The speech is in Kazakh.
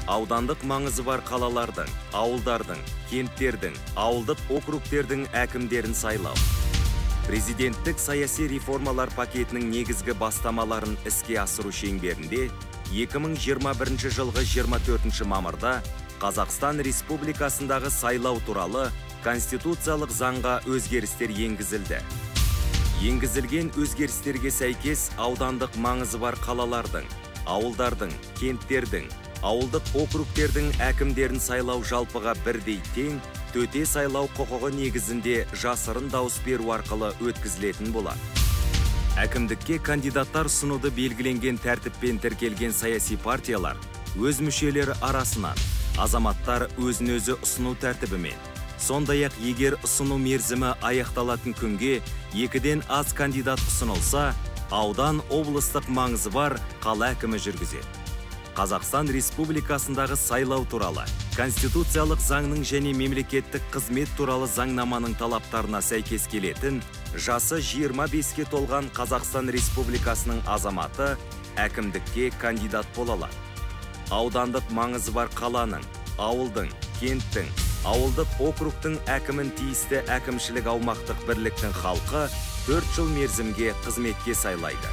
аудандық маңызы бар қалалардың, ауылдардың, кенттердің, ауылдық округтердің әкімдерін сайлау. Президенттік саяси реформалар пакетінің негізгі бастамаларын іске асыру шеңберінде 2021 жылғы 24 мамырда Қазақстан Республикасындағы сайлау туралы конституциялық заңға өзгерістер енгізілді. Енгізілген өзгерістерге сәйкес аудандық маңызы бар қалалардың, ауылдардың, кенттердің, ауылдық округтердің әкімдерін сайлау жалпыға бірдей тең, төте сайлау құқығы негізінде жасырын дауыс беру арқылы өткізілетін болады. Әкімдікке кандидаттар ұсынуды белгіленген тәртіппен тіркелген саяси партиялар өз мүшелері арасынан, азаматтар өзін-өзі ұсыну тәртібімен, сондай-ақ егер ұсыну мерзімі аяқталатын күнге 2-ден аз кандидат ұсынылса, аудан облыстық маңызы бар қала әкімі жүргізеді. Қазақстан Республикасындағы сайлау туралы конституциялық заңның және мемлекеттік қызмет туралы заңнаманың талаптарына сәйкес келетін жасы 25-ке толған Қазақстан Республикасының азаматы әкімдікке кандидат бола алады. Аудандық маңызы бар қаланың, ауылдың, кенттің, ауылдық округтың әкімін тиісті әкімшілік аумақтық бірліктің халқы 4 жыл мерзімге қызметке сайлайды.